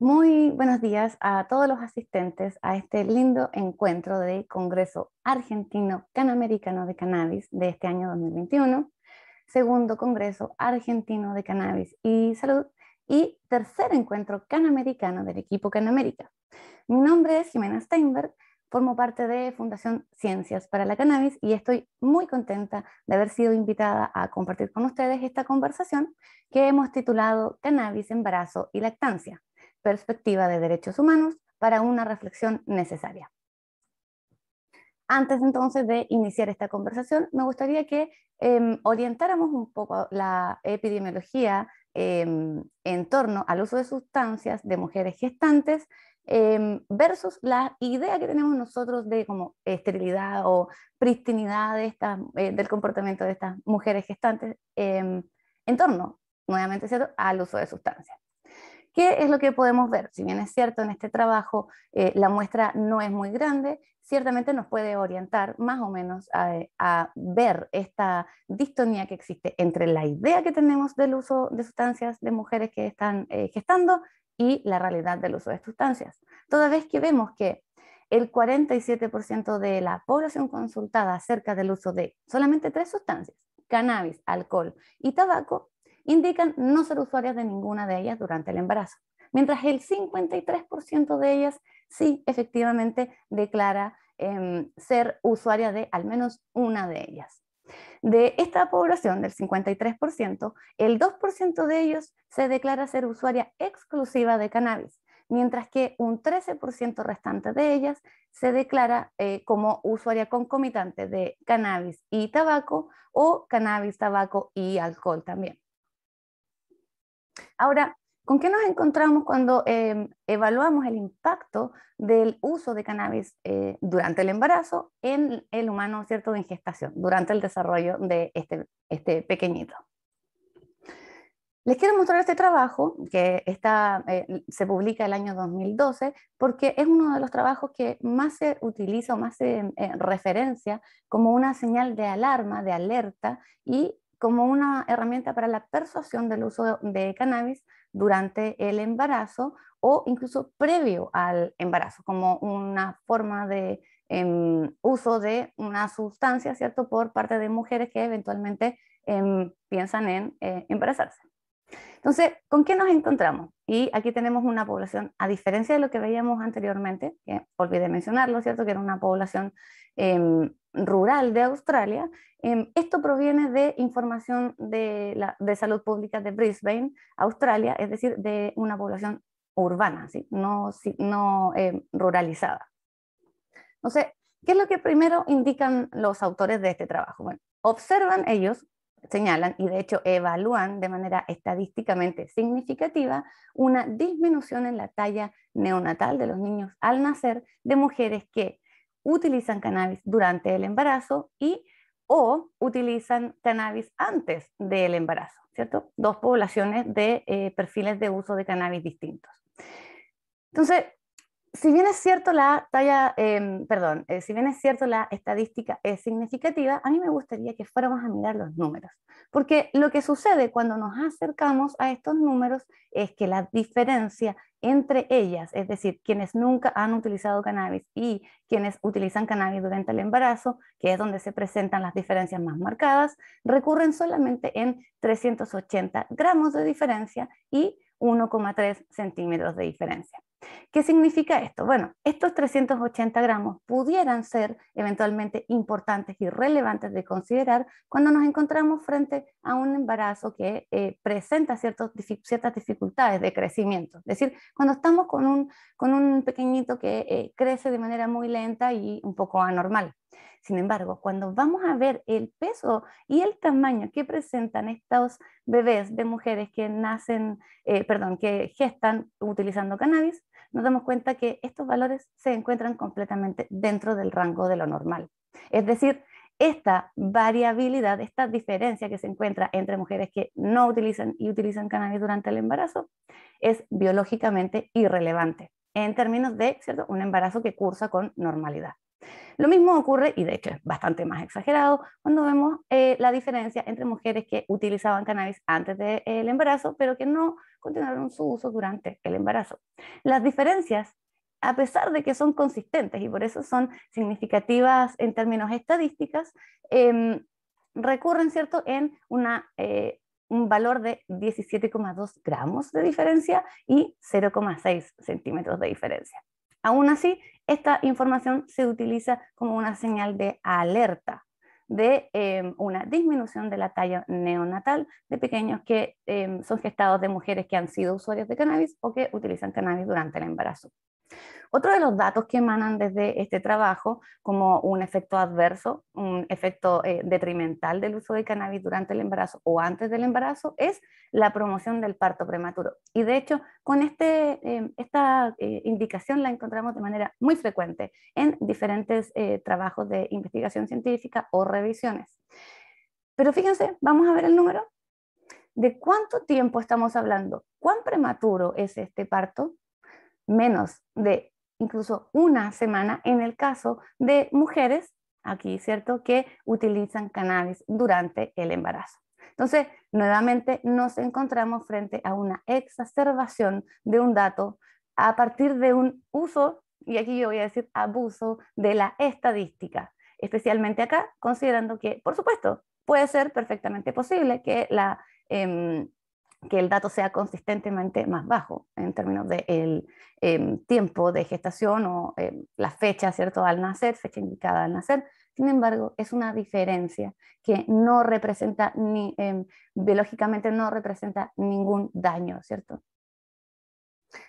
Muy buenos días a todos los asistentes a este lindo encuentro de Congreso Argentino Canamericano de Cannabis de este año 2021, segundo Congreso Argentino de Cannabis y Salud y tercer encuentro canamericano del equipo Canamérica. Mi nombre es Jimena Steinberg, formo parte de Fundación Ciencias para la Cannabis y estoy muy contenta de haber sido invitada a compartir con ustedes esta conversación que hemos titulado Cannabis, Embarazo y Lactancia, perspectiva de derechos humanos para una reflexión necesaria. Antes entonces de iniciar esta conversación, me gustaría que orientáramos un poco la epidemiología en torno al uso de sustancias de mujeres gestantes versus la idea que tenemos nosotros de como esterilidad o pristinidad de del comportamiento de estas mujeres gestantes en torno, nuevamente, ¿cierto?, al uso de sustancias. ¿Qué es lo que podemos ver? Si bien es cierto, en este trabajo la muestra no es muy grande, ciertamente nos puede orientar más o menos a ver esta distonía que existe entre la idea que tenemos del uso de sustancias de mujeres que están gestando y la realidad del uso de sustancias. Toda vez que vemos que el 47% de la población consultada acerca del uso de solamente tres sustancias, cannabis, alcohol y tabaco, indican no ser usuarias de ninguna de ellas durante el embarazo, mientras el 53% de ellas sí efectivamente declara ser usuaria de al menos una de ellas. De esta población, del 53%, el 2% de ellos se declara ser usuaria exclusiva de cannabis, mientras que un 13% restante de ellas se declara como usuaria concomitante de cannabis y tabaco o cannabis, tabaco y alcohol también. Ahora, ¿con qué nos encontramos cuando evaluamos el impacto del uso de cannabis durante el embarazo en el humano, ¿cierto?, en gestación, durante el desarrollo de este pequeñito? Les quiero mostrar este trabajo que se publica el año 2012 porque es uno de los trabajos que más se utiliza o más se referencia como una señal de alarma, de alerta y como una herramienta para la persuasión del uso de cannabis durante el embarazo o incluso previo al embarazo, como una forma de uso de una sustancia, ¿cierto?, por parte de mujeres que eventualmente piensan en embarazarse. Entonces, ¿con qué nos encontramos? Y aquí tenemos una población, a diferencia de lo que veíamos anteriormente, que olvidé mencionarlo, ¿cierto?, que era una población rural de Australia. Esto proviene de información de salud pública de Brisbane, Australia, es decir, de una población urbana, ¿sí? No ruralizada. Entonces, ¿qué es lo que primero indican los autores de este trabajo? Bueno, observan ellos, señalan y de hecho evalúan de manera estadísticamente significativa una disminución en la talla neonatal de los niños al nacer de mujeres que utilizan cannabis durante el embarazo o utilizan cannabis antes del embarazo, ¿cierto? Dos poblaciones de perfiles de uso de cannabis distintos. Entonces, si bien es cierto si bien es cierto la estadística es significativa, a mí me gustaría que fuéramos a mirar los números, porque lo que sucede cuando nos acercamos a estos números es que la diferencia entre ellas, es decir, quienes nunca han utilizado cannabis y quienes utilizan cannabis durante el embarazo, que es donde se presentan las diferencias más marcadas, recurren solamente en 380 gramos de diferencia y 1,3 centímetros de diferencia. ¿Qué significa esto? Bueno, estos 380 gramos pudieran ser eventualmente importantes y relevantes de considerar cuando nos encontramos frente a un embarazo que presenta ciertas dificultades de crecimiento. Es decir, cuando estamos con un pequeñito que crece de manera muy lenta y un poco anormal. Sin embargo, cuando vamos a ver el peso y el tamaño que presentan estos bebés de mujeres que que gestan utilizando cannabis, nos damos cuenta que estos valores se encuentran completamente dentro del rango de lo normal. Es decir, esta variabilidad, esta diferencia que se encuentra entre mujeres que no utilizan y utilizan cannabis durante el embarazo es biológicamente irrelevante en términos de, ¿cierto?, un embarazo que cursa con normalidad. Lo mismo ocurre, y de hecho es bastante más exagerado, cuando vemos la diferencia entre mujeres que utilizaban cannabis antes del embarazo, pero que no continuaron su uso durante el embarazo. Las diferencias, a pesar de que son consistentes y por eso son significativas en términos estadísticas, recurren, ¿cierto?, en un valor de 17,2 gramos de diferencia y 0,6 centímetros de diferencia. Aún así, esta información se utiliza como una señal de alerta de una disminución de la talla neonatal de pequeños que son gestados de mujeres que han sido usuarios de cannabis o que utilizan cannabis durante el embarazo. Otro de los datos que emanan desde este trabajo, como un efecto adverso, un efecto detrimental del uso de cannabis durante el embarazo o antes del embarazo, es la promoción del parto prematuro. Y de hecho, con esta indicación la encontramos de manera muy frecuente en diferentes trabajos de investigación científica o revisiones. Pero fíjense, vamos a ver el número. ¿De cuánto tiempo estamos hablando? ¿Cuán prematuro es este parto? Menos de incluso una semana en el caso de mujeres, aquí, ¿cierto?, que utilizan cannabis durante el embarazo. Entonces, nuevamente nos encontramos frente a una exacerbación de un dato a partir de un uso, y aquí yo voy a decir abuso, de la estadística, especialmente acá, considerando que, por supuesto, puede ser perfectamente posible que que el dato sea consistentemente más bajo en términos del tiempo de gestación o la fecha, ¿cierto?, al nacer, fecha indicada al nacer. Sin embargo, es una diferencia que no representa, biológicamente no representa ningún daño, ¿cierto?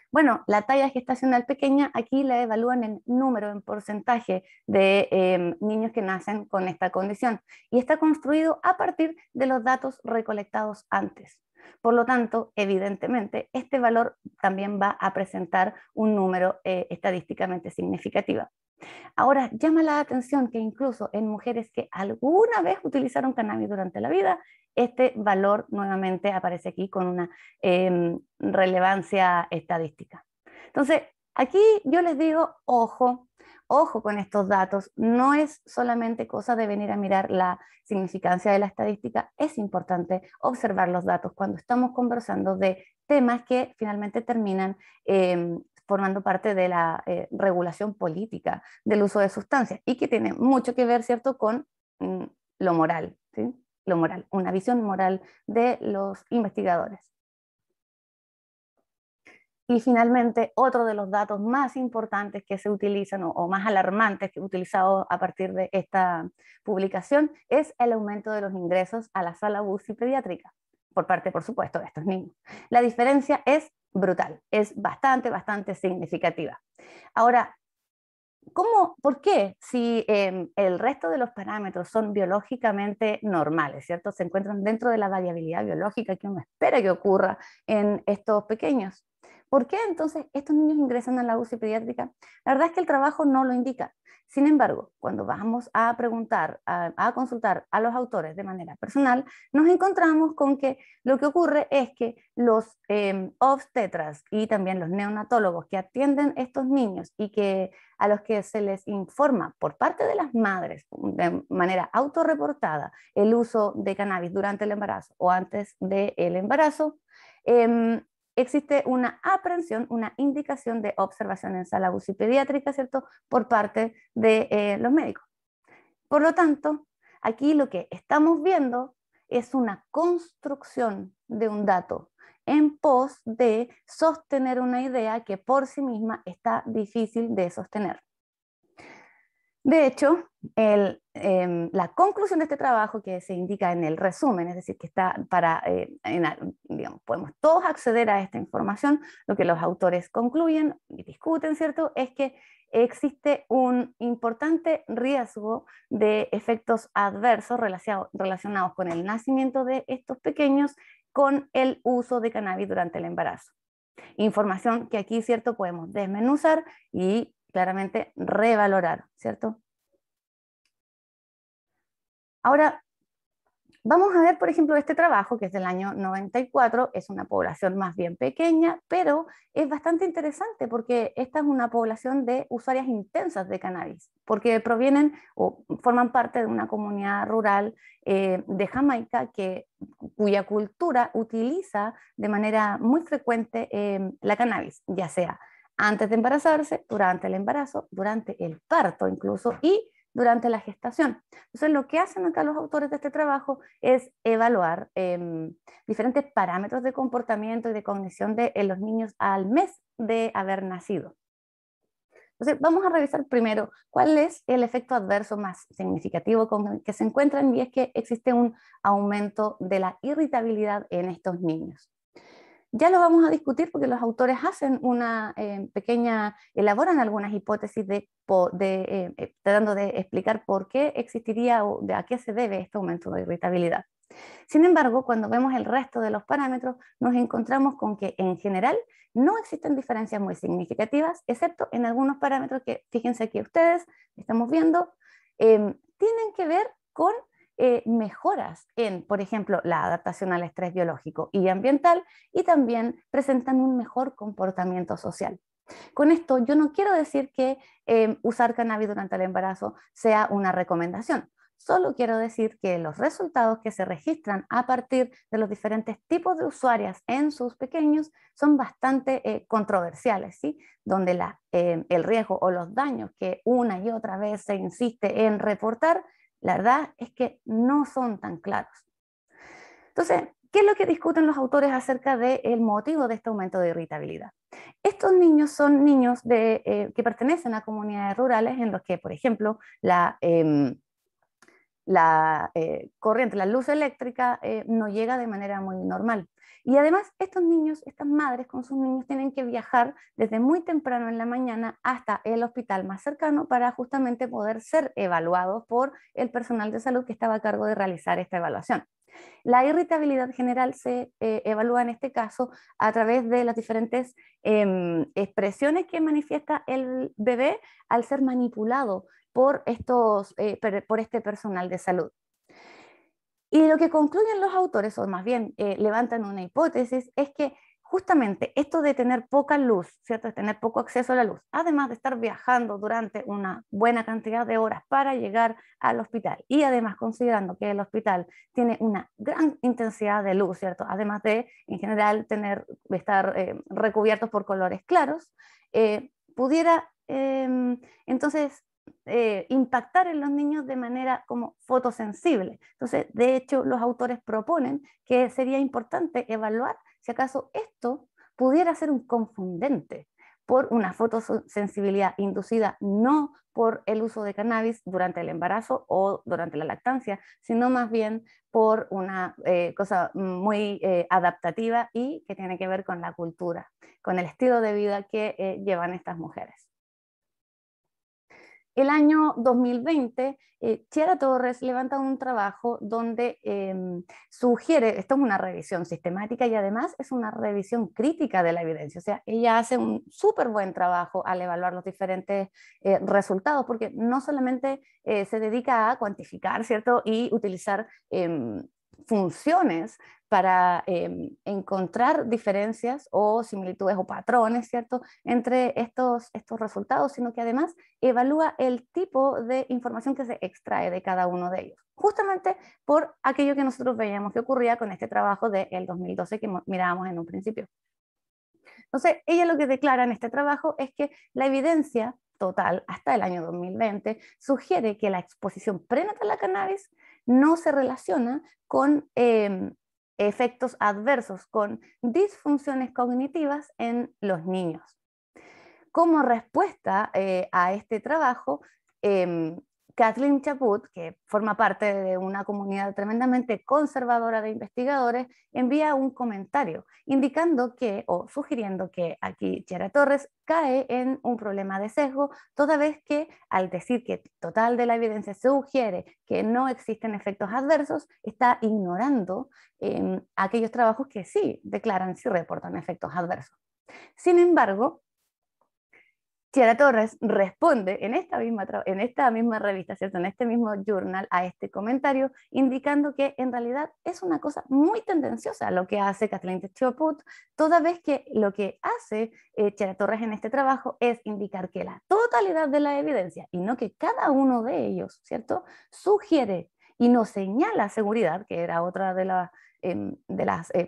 Bueno, la talla gestacional pequeña aquí la evalúan en número, en porcentaje de niños que nacen con esta condición y está construido a partir de los datos recolectados antes. Por lo tanto, evidentemente, este valor también va a presentar un número estadísticamente significativo. Ahora, llama la atención que incluso en mujeres que alguna vez utilizaron cannabis durante la vida, este valor nuevamente aparece aquí con una relevancia estadística. Entonces, aquí yo les digo, ojo, ojo con estos datos, no es solamente cosa de venir a mirar la significancia de la estadística, es importante observar los datos cuando estamos conversando de temas que finalmente terminan formando parte de la regulación política del uso de sustancias y que tiene mucho que ver, ¿cierto?, con lo moral, ¿sí? Lo moral, una visión moral de los investigadores. Y finalmente, otro de los datos más importantes que se utilizan o más alarmantes que he utilizado a partir de esta publicación es el aumento de los ingresos a la sala UCI pediátrica, por parte, por supuesto, de estos niños. La diferencia es brutal, es bastante, bastante significativa. Ahora, ¿por qué? Si el resto de los parámetros son biológicamente normales, ¿cierto? Se encuentran dentro de la variabilidad biológica que uno espera que ocurra en estos pequeños. ¿Por qué entonces estos niños ingresan a la UCI pediátrica? La verdad es que el trabajo no lo indica. Sin embargo, cuando vamos a preguntar, a consultar a los autores de manera personal, nos encontramos con que lo que ocurre es que los obstetras y también los neonatólogos que atienden estos niños y a los que se les informa por parte de las madres de manera autorreportada el uso de cannabis durante el embarazo o antes del embarazo, existe una aprehensión, una indicación de observación en sala UCI pediátrica, ¿cierto?, por parte de los médicos. Por lo tanto, aquí lo que estamos viendo es una construcción de un dato en pos de sostener una idea que por sí misma está difícil de sostener. De hecho, la conclusión de este trabajo que se indica en el resumen, es decir, que está digamos, podemos todos acceder a esta información, lo que los autores concluyen y discuten, ¿cierto?, es que existe un importante riesgo de efectos adversos relacionados con el nacimiento de estos pequeños con el uso de cannabis durante el embarazo. Información que aquí, ¿cierto?, podemos desmenuzar y claramente revalorar, ¿cierto? Ahora, Vamos a ver, por ejemplo, este trabajo que es del año 94, es una población más bien pequeña, pero es bastante interesante porque esta es una población de usuarias intensas de cannabis, porque provienen o forman parte de una comunidad rural de Jamaica cuya cultura utiliza de manera muy frecuente la cannabis, ya sea antes de embarazarse, durante el embarazo, durante el parto incluso y durante la gestación. Entonces, lo que hacen acá los autores de este trabajo es evaluar diferentes parámetros de comportamiento y de cognición de los niños al mes de haber nacido. Entonces, vamos a revisar primero cuál es el efecto adverso más significativo con el que se encuentran, y es que existe un aumento de la irritabilidad en estos niños. Ya lo vamos a discutir porque los autores hacen una elaboran algunas hipótesis tratando de explicar por qué existiría o a qué se debe este aumento de irritabilidad. Sin embargo, cuando vemos el resto de los parámetros, nos encontramos con que en general no existen diferencias muy significativas, excepto en algunos parámetros que, fíjense aquí ustedes, estamos viendo, tienen que ver con mejoras en, por ejemplo, la adaptación al estrés biológico y ambiental, y también presentan un mejor comportamiento social. Con esto yo no quiero decir que usar cannabis durante el embarazo sea una recomendación. Solo quiero decir que los resultados que se registran a partir de los diferentes tipos de usuarias en sus pequeños son bastante controversiales, ¿sí? Donde el riesgo o los daños que una y otra vez se insiste en reportar, la verdad es que no son tan claros. Entonces, ¿qué es lo que discuten los autores acerca del motivo de este aumento de irritabilidad? Estos niños son niños que pertenecen a comunidades rurales en los que, por ejemplo, la corriente, la luz eléctrica no llega de manera muy normal. Y además estos niños, estas madres con sus niños tienen que viajar desde muy temprano en la mañana hasta el hospital más cercano para justamente poder ser evaluados por el personal de salud que estaba a cargo de realizar esta evaluación. La irritabilidad general se evalúa en este caso a través de las diferentes expresiones que manifiesta el bebé al ser manipulado por este personal de salud. Y lo que concluyen los autores, o más bien levantan una hipótesis, es que justamente esto de tener poca luz, ¿cierto? De tener poco acceso a la luz, además de estar viajando durante una buena cantidad de horas para llegar al hospital, y además considerando que el hospital tiene una gran intensidad de luz, ¿cierto? Además de, en general, estar recubiertos por colores claros, pudiera entonces impactar en los niños de manera como fotosensible. Entonces, de hecho, los autores proponen que sería importante evaluar si acaso esto pudiera ser un confundente por una fotosensibilidad inducida no por el uso de cannabis durante el embarazo o durante la lactancia, sino más bien por una cosa muy adaptativa y que tiene que ver con la cultura, con el estilo de vida que llevan estas mujeres. El año 2020, Chiara Torres levanta un trabajo donde sugiere, esto es una revisión sistemática y además es una revisión crítica de la evidencia, o sea, ella hace un súper buen trabajo al evaluar los diferentes resultados, porque no solamente se dedica a cuantificar, ¿cierto? Y utilizar funciones para encontrar diferencias o similitudes o patrones, ¿cierto?, entre estos resultados, sino que además evalúa el tipo de información que se extrae de cada uno de ellos, justamente por aquello que nosotros veíamos que ocurría con este trabajo del 2012 que mirábamos en un principio. Entonces, ella lo que declara en este trabajo es que la evidencia total hasta el año 2020 sugiere que la exposición prenatal a cannabis no se relaciona con efectos adversos, con disfunciones cognitivas en los niños. Como respuesta a este trabajo, Kathleen Chaput, que forma parte de una comunidad tremendamente conservadora de investigadores, envía un comentario indicando que, o sugiriendo que aquí Chiara Torres cae en un problema de sesgo, toda vez que al decir que total de la evidencia sugiere que no existen efectos adversos, está ignorando aquellos trabajos que sí declaran, sí reportan efectos adversos. Sin embargo, Chiara Torres responde en esta misma revista, ¿cierto? En este mismo journal a este comentario, indicando que en realidad es una cosa muy tendenciosa lo que hace Kathleen Choput, toda vez que lo que hace Chiara Torres en este trabajo es indicar que la totalidad de la evidencia, y no que cada uno de ellos, ¿cierto?, sugiere y no señala seguridad, que era otra de las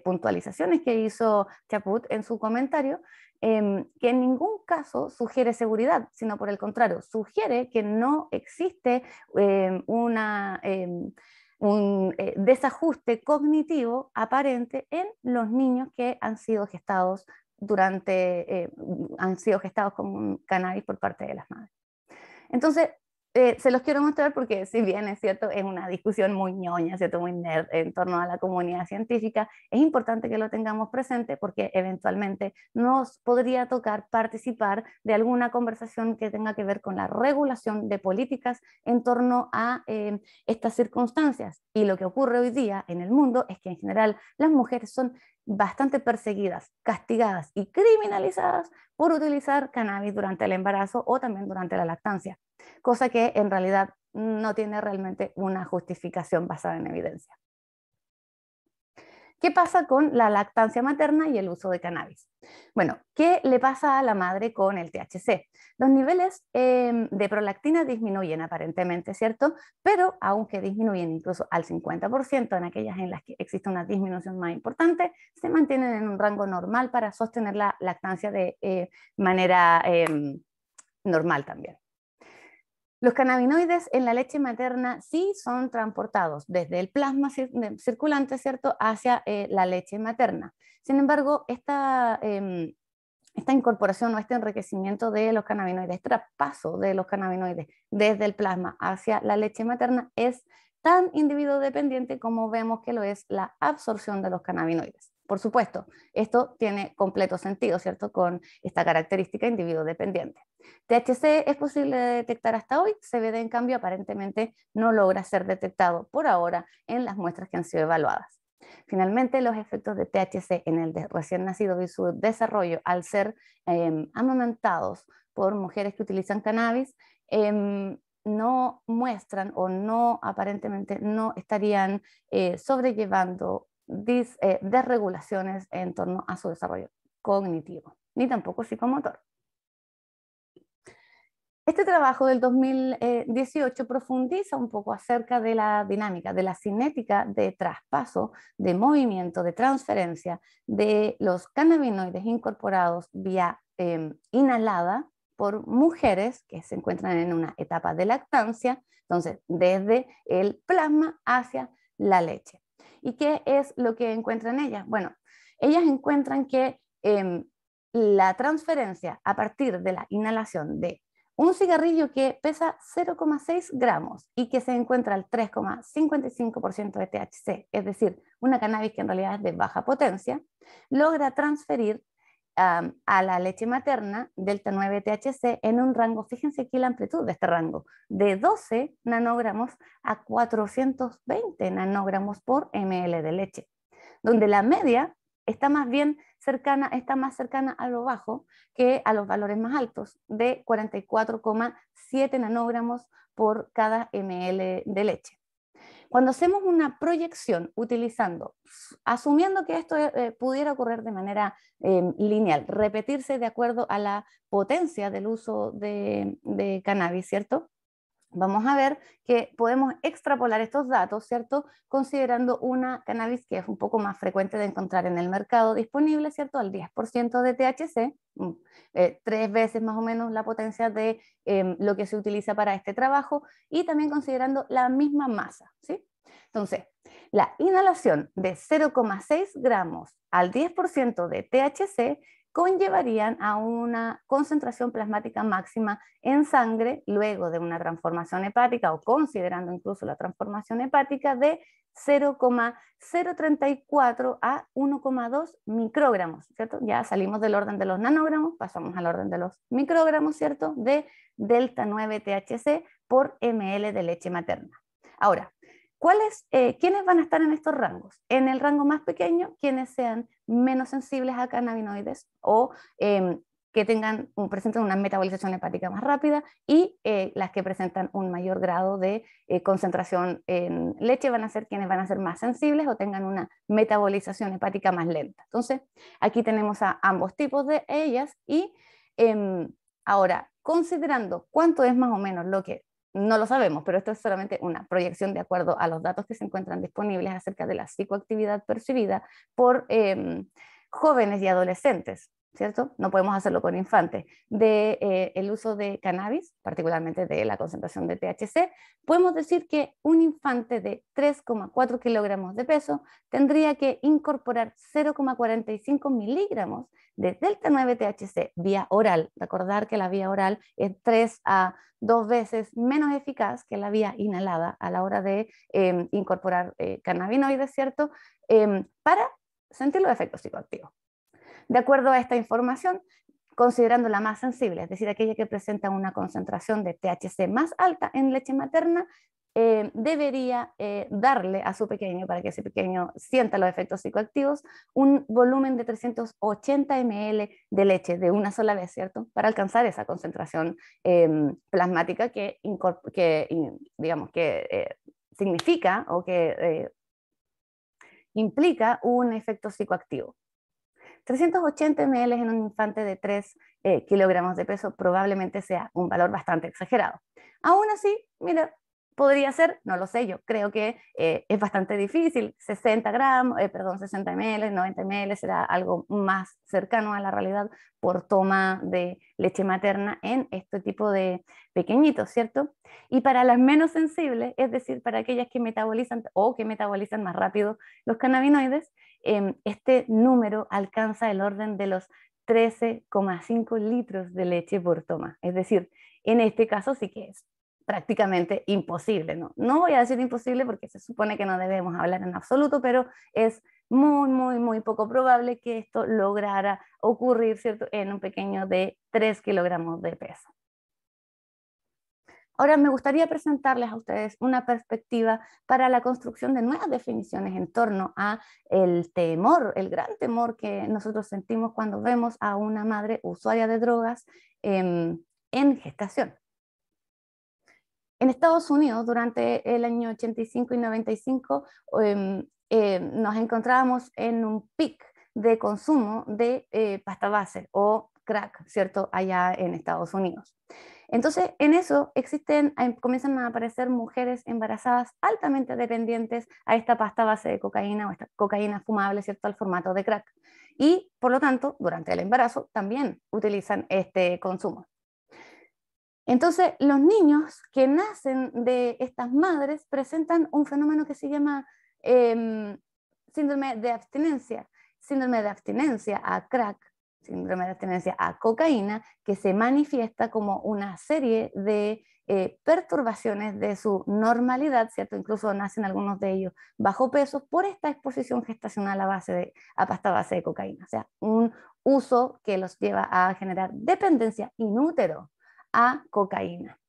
puntualizaciones que hizo Chaput en su comentario, que en ningún caso sugiere seguridad, sino por el contrario, sugiere que no existe un desajuste cognitivo aparente en los niños que han sido gestados han sido gestados con un cannabis por parte de las madres. Entonces, se los quiero mostrar porque si bien es cierto, es una discusión muy ñoña, ¿cierto? Muy nerd en torno a la comunidad científica, es importante que lo tengamos presente porque eventualmente nos podría tocar participar de alguna conversación que tenga que ver con la regulación de políticas en torno a estas circunstancias. Y lo que ocurre hoy día en el mundo es que en general las mujeres son bastante perseguidas, castigadas y criminalizadas por utilizar cannabis durante el embarazo o también durante la lactancia, cosa que en realidad no tiene realmente una justificación basada en evidencia. ¿Qué pasa con la lactancia materna y el uso de cannabis? Bueno, ¿qué le pasa a la madre con el THC? Los niveles de prolactina disminuyen aparentemente, ¿cierto? Pero aunque disminuyen incluso al 50% en aquellas en las que existe una disminución más importante, se mantienen en un rango normal para sostener la lactancia de manera normal también. Los cannabinoides en la leche materna sí son transportados desde el plasma circulante, ¿cierto?, hacia la leche materna. Sin embargo, esta incorporación o este enriquecimiento de los cannabinoides, este traspaso de los cannabinoides desde el plasma hacia la leche materna es tan individuo dependiente como vemos que lo es la absorción de los cannabinoides. Por supuesto, esto tiene completo sentido, ¿cierto?, con esta característica individuo dependiente. THC es posible de detectar hasta hoy, CBD en cambio aparentemente no logra ser detectado por ahora en las muestras que han sido evaluadas. Finalmente, los efectos de THC en el recién nacido y su desarrollo al ser amamantados por mujeres que utilizan cannabis no muestran o no aparentemente no estarían sobrellevando desregulaciones en torno a su desarrollo cognitivo, ni tampoco psicomotor. Este trabajo del 2018 profundiza un poco acerca de la dinámica, de la cinética de traspaso, de movimiento, de transferencia de los cannabinoides incorporados vía inhalada por mujeres que se encuentran en una etapa de lactancia, entonces desde el plasma hacia la leche. ¿Y qué es lo que encuentran ellas? Bueno, ellas encuentran que la transferencia a partir de la inhalación de un cigarrillo que pesa 0,6 gramos y que se encuentra al 3,55% de THC, es decir, una cannabis que en realidad es de baja potencia, logra transferir a la leche materna delta 9 THC en un rango, fíjense aquí la amplitud de este rango, de 12 nanogramos a 420 nanogramos por ml de leche, donde la media está más cercana a lo bajo que a los valores más altos de 44,7 nanogramos por cada ml de leche. Cuando hacemos una proyección asumiendo que esto pudiera ocurrir de manera lineal, repetirse de acuerdo a la potencia del uso de cannabis, ¿cierto? Vamos a ver que podemos extrapolar estos datos, ¿cierto?, considerando una cannabis que es un poco más frecuente de encontrar en el mercado disponible, ¿cierto?, al 10% de THC, 3 veces más o menos la potencia de lo que se utiliza para este trabajo, y también considerando la misma masa, ¿sí? Entonces, la inhalación de 0,6 gramos al 10% de THC conllevarían a una concentración plasmática máxima en sangre luego de una transformación hepática o considerando incluso la transformación hepática de 0,034 a 1,2 microgramos, ¿cierto? Ya salimos del orden de los nanogramos, pasamos al orden de los microgramos, ¿cierto? De delta 9 THC por ml de leche materna. Ahora, ¿quiénes van a estar en estos rangos? En el rango más pequeño, quienes sean menos sensibles a cannabinoides o que presenten una metabolización hepática más rápida, y las que presentan un mayor grado de concentración en leche van a ser quienes van a ser más sensibles o tengan una metabolización hepática más lenta. Entonces, aquí tenemos a ambos tipos de ellas y ahora, considerando cuánto es más o menos lo que no lo sabemos, pero esto es solamente una proyección de acuerdo a los datos que se encuentran disponibles acerca de la psicoactividad percibida por jóvenes y adolescentes, ¿cierto? No podemos hacerlo con infantes. El uso de cannabis, particularmente de la concentración de THC, podemos decir que un infante de 3,4 kilogramos de peso tendría que incorporar 0,45 miligramos de delta 9 THC vía oral. Recordar que la vía oral es 3 a 2 veces menos eficaz que la vía inhalada a la hora de incorporar cannabinoides, ¿cierto? Para sentir los efectos psicoactivos. De acuerdo a esta información, considerando la más sensible, es decir, aquella que presenta una concentración de THC más alta en leche materna, debería darle a su pequeño, para que ese pequeño sienta los efectos psicoactivos, un volumen de 380 ml de leche de una sola vez, ¿cierto? Para alcanzar esa concentración plasmática digamos, que significa o que implica un efecto psicoactivo. 380 ml en un infante de 3 kilogramos de peso probablemente sea un valor bastante exagerado. Aún así, mira, podría ser, no lo sé, yo creo que es bastante difícil, 60 ml, 90 ml será algo más cercano a la realidad por toma de leche materna en este tipo de pequeñitos, ¿cierto? Y para las menos sensibles, es decir, para aquellas que metabolizan o que metabolizan más rápido los cannabinoides, este número alcanza el orden de los 13,5 litros de leche por toma. Es decir, en este caso sí que es prácticamente imposible, ¿no? No voy a decir imposible porque se supone que no debemos hablar en absoluto, pero es muy, muy, muy poco probable que esto lograra ocurrir, ¿cierto?, en un pequeño de 3 kilogramos de peso. Ahora me gustaría presentarles a ustedes una perspectiva para la construcción de nuevas definiciones en torno a el temor, el gran temor que nosotros sentimos cuando vemos a una madre usuaria de drogas en gestación. En Estados Unidos, durante el año 85 y 95, nos encontrábamos en un pic de consumo de pasta base o crack, ¿cierto?, allá en Estados Unidos. Entonces, en eso comienzan a aparecer mujeres embarazadas altamente dependientes a esta pasta base de cocaína o esta cocaína fumable, ¿cierto?, al formato de crack. Y, por lo tanto, durante el embarazo también utilizan este consumo. Entonces, los niños que nacen de estas madres presentan un fenómeno que se llama síndrome de abstinencia a crack, síndrome de abstinencia a cocaína, que se manifiesta como una serie de perturbaciones de su normalidad, ¿cierto? Incluso nacen algunos de ellos bajo peso por esta exposición gestacional a pasta base de cocaína, o sea, un uso que los lleva a generar dependencia in útero a cocaína.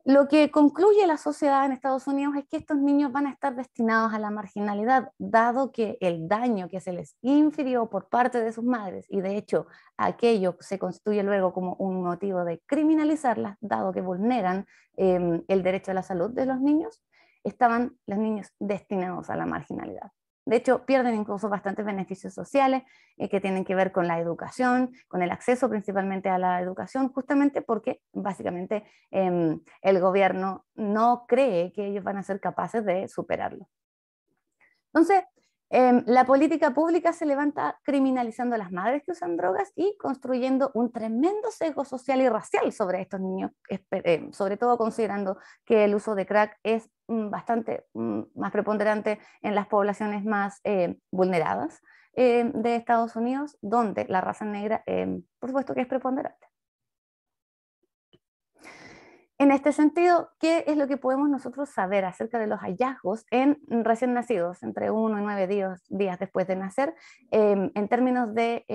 Lo que concluye la sociedad en Estados Unidos es que estos niños van a estar destinados a la marginalidad, dado que el daño que se les infirió por parte de sus madres, y de hecho aquello se constituye luego como un motivo de criminalizarlas, dado que vulneran el derecho a la salud de los niños, estaban los niños destinados a la marginalidad. De hecho, pierden incluso bastantes beneficios sociales que tienen que ver con la educación, con el acceso principalmente a la educación, justamente porque básicamente el gobierno no cree que ellos van a ser capaces de superarlo. Entonces, la política pública se levanta criminalizando a las madres que usan drogas y construyendo un tremendo sesgo social y racial sobre estos niños, sobre todo considerando que el uso de crack es bastante más preponderante en las poblaciones más vulneradas de Estados Unidos, donde la raza negra, por supuesto que es preponderante. En este sentido, ¿qué es lo que podemos nosotros saber acerca de los hallazgos en recién nacidos, entre 1 y 9 días después de nacer, en términos de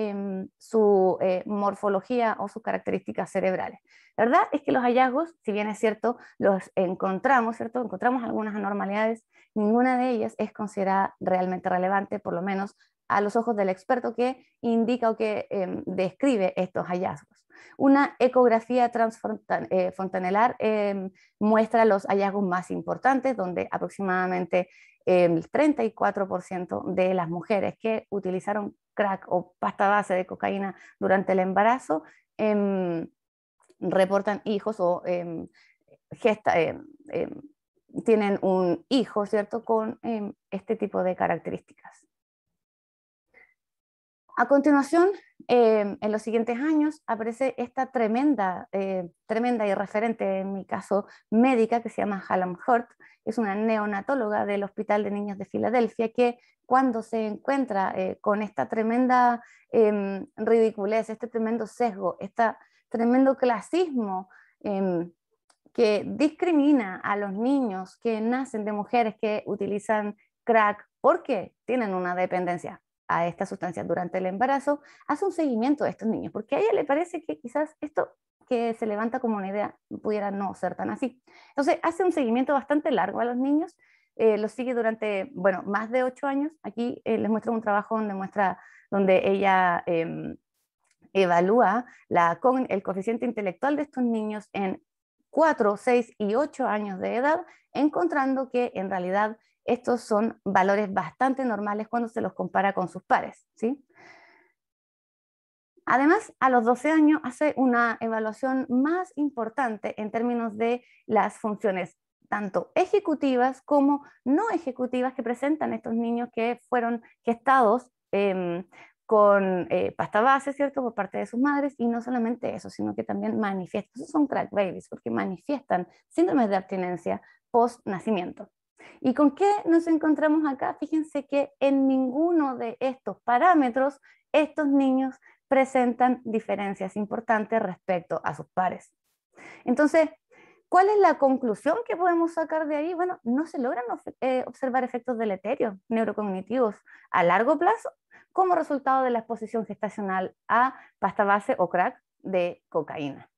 su morfología o sus características cerebrales? La verdad es que los hallazgos, si bien es cierto, los encontramos, ¿cierto? Encontramos algunas anormalidades, ninguna de ellas es considerada realmente relevante, por lo menos a los ojos del experto que indica o que describe estos hallazgos. Una ecografía transfontanelar muestra los hallazgos más importantes, donde aproximadamente el 34% de las mujeres que utilizaron crack o pasta base de cocaína durante el embarazo reportan hijos o tienen un hijo, ¿cierto?, con este tipo de características. A continuación, en los siguientes años, aparece esta tremenda y referente, en mi caso, médica, que se llama Hallam Hurt. Es una neonatóloga del Hospital de Niños de Filadelfia, que cuando se encuentra con esta tremenda ridiculez, este tremendo sesgo, este tremendo clasismo que discrimina a los niños que nacen de mujeres que utilizan crack porque tienen una dependencia a esta sustancia durante el embarazo, hace un seguimiento de estos niños, porque a ella le parece que quizás esto que se levanta como una idea pudiera no ser tan así. Entonces hace un seguimiento bastante largo a los niños, los sigue durante, bueno, más de 8 años. Aquí les muestro un trabajo donde ella evalúa el coeficiente intelectual de estos niños en 4, 6 y 8 años de edad, encontrando que en realidad estos son valores bastante normales cuando se los compara con sus pares, ¿sí? Además, a los 12 años hace una evaluación más importante en términos de las funciones tanto ejecutivas como no ejecutivas que presentan estos niños que fueron gestados con pasta base, ¿cierto?, por parte de sus madres, y no solamente eso, sino que también manifiestan, esos son crack babies, porque manifiestan síndromes de abstinencia post nacimiento. ¿Y con qué nos encontramos acá? Fíjense que en ninguno de estos parámetros estos niños presentan diferencias importantes respecto a sus pares. Entonces, ¿cuál es la conclusión que podemos sacar de ahí? Bueno, no se logran observar efectos deleterios neurocognitivos a largo plazo como resultado de la exposición gestacional a pasta base o crack de cocaína.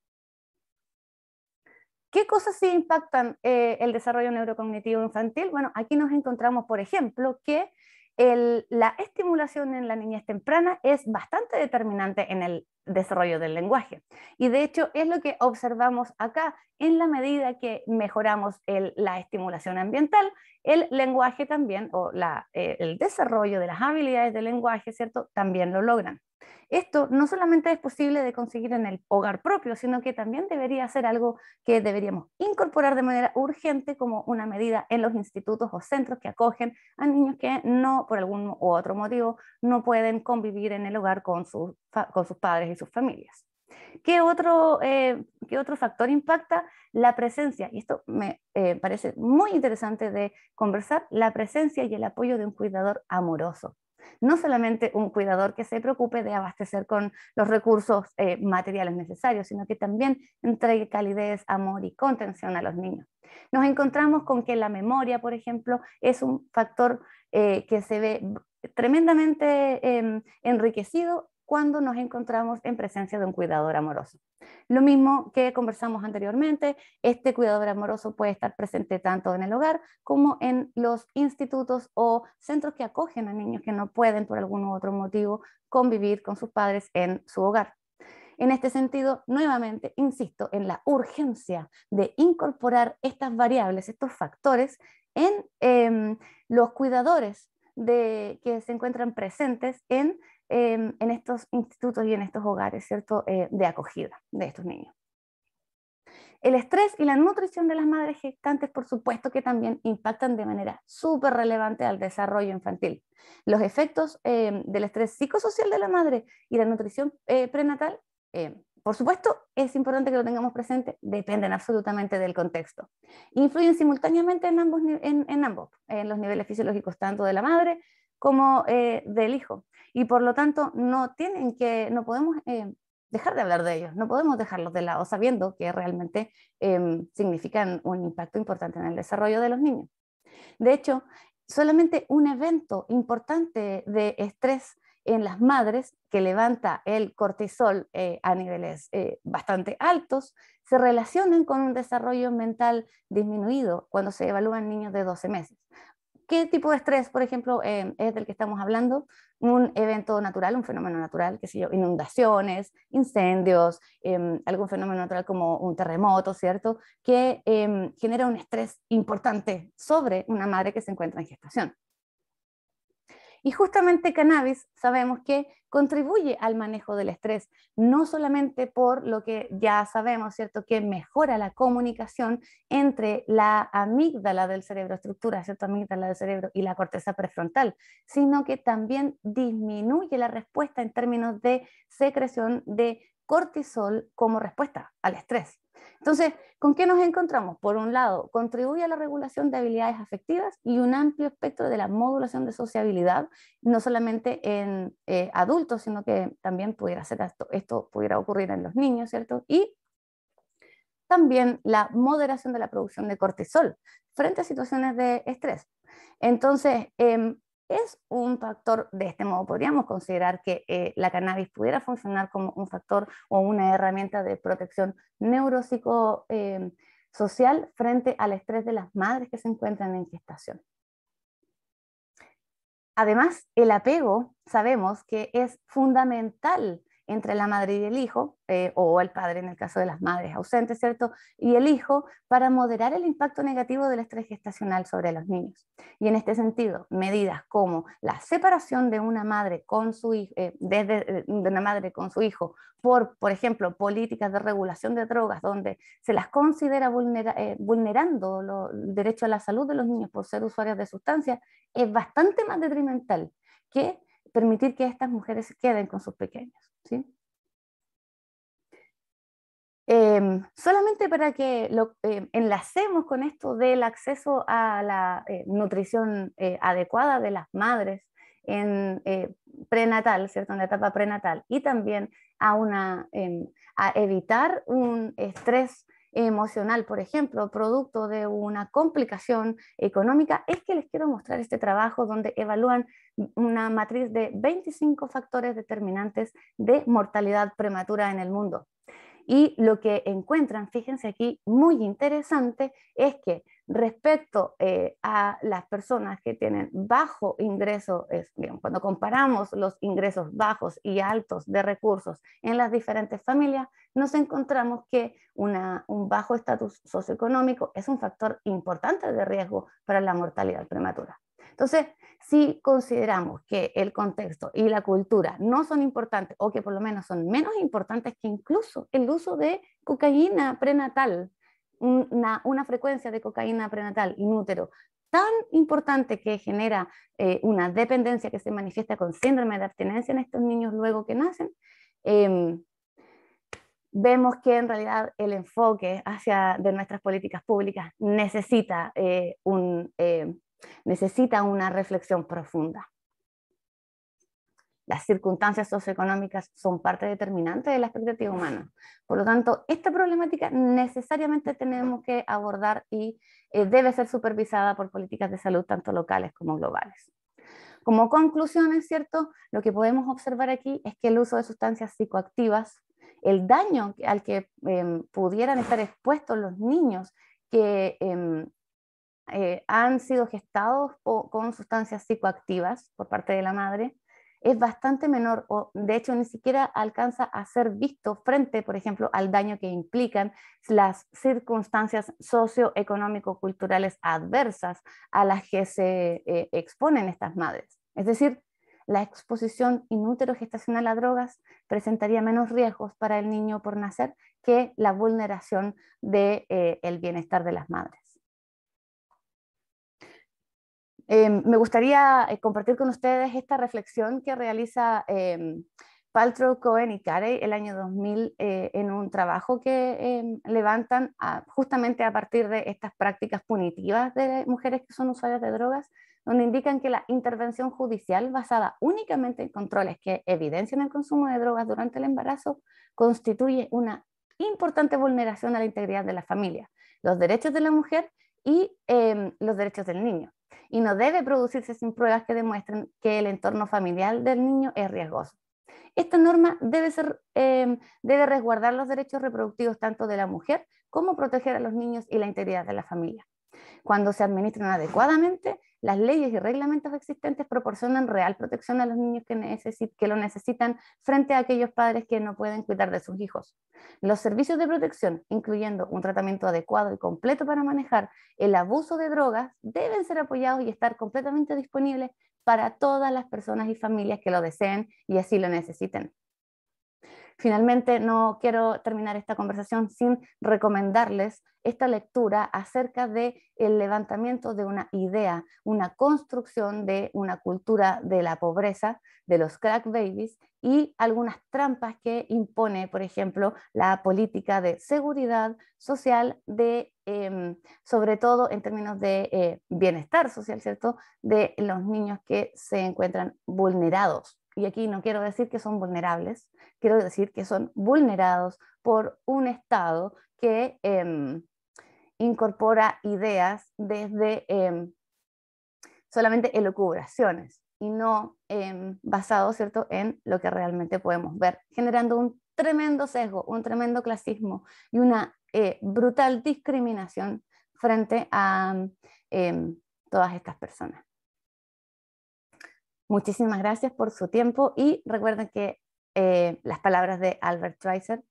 ¿Qué cosas sí impactan el desarrollo neurocognitivo infantil? Bueno, aquí nos encontramos, por ejemplo, que la estimulación en la niñez temprana es bastante determinante en el desarrollo del lenguaje. Y de hecho es lo que observamos acá. En la medida que mejoramos la estimulación ambiental, el lenguaje también, o el desarrollo de las habilidades del lenguaje, ¿cierto?, también lo logran. Esto no solamente es posible de conseguir en el hogar propio, sino que también debería ser algo que deberíamos incorporar de manera urgente como una medida en los institutos o centros que acogen a niños que no, por algún u otro motivo, no pueden convivir en el hogar con sus padres y sus familias. ¿Qué otro factor impacta? La presencia, y esto me parece muy interesante de conversar, la presencia y el apoyo de un cuidador amoroso. No solamente un cuidador que se preocupe de abastecer con los recursos materiales necesarios, sino que también entregue calidez, amor y contención a los niños. Nos encontramos con que la memoria, por ejemplo, es un factor que se ve tremendamente enriquecido cuando nos encontramos en presencia de un cuidador amoroso. Lo mismo que conversamos anteriormente, este cuidador amoroso puede estar presente tanto en el hogar como en los institutos o centros que acogen a niños que no pueden por algún u otro motivo convivir con sus padres en su hogar. En este sentido, nuevamente, insisto en la urgencia de incorporar estas variables, estos factores en los cuidadores que se encuentran presentes en estos institutos y en estos hogares, ¿cierto?, de acogida de estos niños. El estrés y la nutrición de las madres gestantes, por supuesto que también impactan de manera súper relevante al desarrollo infantil. Los efectos del estrés psicosocial de la madre y la nutrición prenatal, por supuesto, es importante que lo tengamos presente, dependen absolutamente del contexto. Influyen simultáneamente en ambos, en los niveles fisiológicos tanto de la madre como del hijo. Y por lo tanto, no podemos dejar de hablar de ellos, no podemos dejarlos de lado sabiendo que realmente significan un impacto importante en el desarrollo de los niños. De hecho, solamente un evento importante de estrés en las madres que levanta el cortisol a niveles bastante altos se relacionan con un desarrollo mental disminuido cuando se evalúan niños de 12 meses. ¿Qué tipo de estrés, por ejemplo, es del que estamos hablando? Un evento natural, un fenómeno natural, qué sé yo, inundaciones, incendios, algún fenómeno natural como un terremoto, ¿cierto? Que genera un estrés importante sobre una madre que se encuentra en gestación. Y justamente cannabis sabemos que contribuye al manejo del estrés, no solamente por lo que ya sabemos, ¿cierto? Que mejora la comunicación entre la amígdala del cerebro, estructura, ¿cierto? Amígdala del cerebro y la corteza prefrontal, sino que también disminuye la respuesta en términos de secreción de cortisol como respuesta al estrés. Entonces, ¿con qué nos encontramos? Por un lado, contribuye a la regulación de habilidades afectivas y un amplio espectro de la modulación de sociabilidad, no solamente en adultos, sino que también pudiera ser esto pudiera ocurrir en los niños, ¿cierto? Y también la moderación de la producción de cortisol frente a situaciones de estrés. Entonces, es un factor, de este modo podríamos considerar que la cannabis pudiera funcionar como un factor o una herramienta de protección neuropsicosocial frente al estrés de las madres que se encuentran en gestación. Además, el apego sabemos que es fundamental entre la madre y el hijo, o el padre en el caso de las madres ausentes, ¿cierto? Y el hijo, para moderar el impacto negativo del estrés gestacional sobre los niños. Y en este sentido, medidas como la separación de una madre con su hijo, de una madre con su hijo, por ejemplo, políticas de regulación de drogas, donde se las considera vulnerando el derecho a la salud de los niños por ser usuarios de sustancias, es bastante más detrimental que permitir que estas mujeres se queden con sus pequeños, ¿sí? Solamente para que lo enlacemos con esto del acceso a la nutrición adecuada de las madres en prenatal, ¿cierto? En la etapa prenatal, y también a evitar un estrés emocional, por ejemplo, producto de una complicación económica, es que les quiero mostrar este trabajo donde evalúan una matriz de 25 factores determinantes de mortalidad prematura en el mundo. Y lo que encuentran, fíjense aquí, muy interesante, es que respecto a las personas que tienen bajo ingreso, bien, cuando comparamos los ingresos bajos y altos de recursos en las diferentes familias, nos encontramos que un bajo estatus socioeconómico es un factor importante de riesgo para la mortalidad prematura. Entonces, si consideramos que el contexto y la cultura no son importantes, o que por lo menos son menos importantes que incluso el uso de cocaína prenatal, una frecuencia de cocaína prenatal in útero tan importante que genera una dependencia que se manifiesta con síndrome de abstinencia en estos niños luego que nacen, vemos que en realidad el enfoque de nuestras políticas públicas necesita una reflexión profunda. Las circunstancias socioeconómicas son parte determinante de la expectativa humana. Por lo tanto, esta problemática necesariamente tenemos que abordar y debe ser supervisada por políticas de salud tanto locales como globales. Como conclusión, es cierto, lo que podemos observar aquí es que el uso de sustancias psicoactivas, el daño al que pudieran estar expuestos los niños que han sido gestados con sustancias psicoactivas por parte de la madre, es bastante menor, o de hecho ni siquiera alcanza a ser visto frente, por ejemplo, al daño que implican las circunstancias socioeconómico-culturales adversas a las que se exponen estas madres. Es decir, la exposición in útero gestacional a drogas presentaría menos riesgos para el niño por nacer que la vulneración del bienestar de las madres. Me gustaría compartir con ustedes esta reflexión que realiza Paltrow, Cohen y Carey el año 2000 en un trabajo que levantan justamente a partir de estas prácticas punitivas de mujeres que son usuarias de drogas, donde indican que la intervención judicial basada únicamente en controles que evidencian el consumo de drogas durante el embarazo constituye una importante vulneración a la integridad de la familia, los derechos de la mujer y los derechos del niño, y no debe producirse sin pruebas que demuestren que el entorno familiar del niño es riesgoso. Esta norma debe resguardar los derechos reproductivos tanto de la mujer como proteger a los niños y la integridad de la familia. Cuando se administran adecuadamente, las leyes y reglamentos existentes proporcionan real protección a los niños que lo necesitan frente a aquellos padres que no pueden cuidar de sus hijos. Los servicios de protección, incluyendo un tratamiento adecuado y completo para manejar el abuso de drogas, deben ser apoyados y estar completamente disponibles para todas las personas y familias que lo deseen y así lo necesiten. Finalmente, no quiero terminar esta conversación sin recomendarles esta lectura acerca del levantamiento de una idea, una construcción de una cultura de la pobreza, de los crack babies y algunas trampas que impone, por ejemplo, la política de seguridad social, sobre todo en términos de bienestar social, ¿cierto?, de los niños que se encuentran vulnerados. Y aquí no quiero decir que son vulnerables, quiero decir que son vulnerados por un Estado que incorpora ideas desde solamente elucubraciones y no basado, ¿cierto?, en lo que realmente podemos ver, generando un tremendo sesgo, un tremendo clasismo y una brutal discriminación frente a todas estas personas. Muchísimas gracias por su tiempo y recuerden que las palabras de Albert Schweitzer,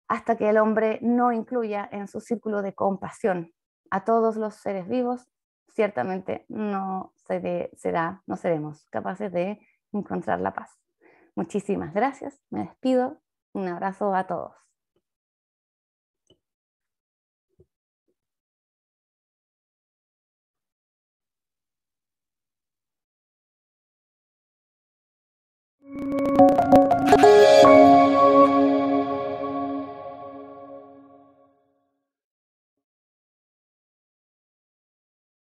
hasta que el hombre no incluya en su círculo de compasión a todos los seres vivos, ciertamente no seremos capaces de encontrar la paz. Muchísimas gracias, me despido, un abrazo a todos.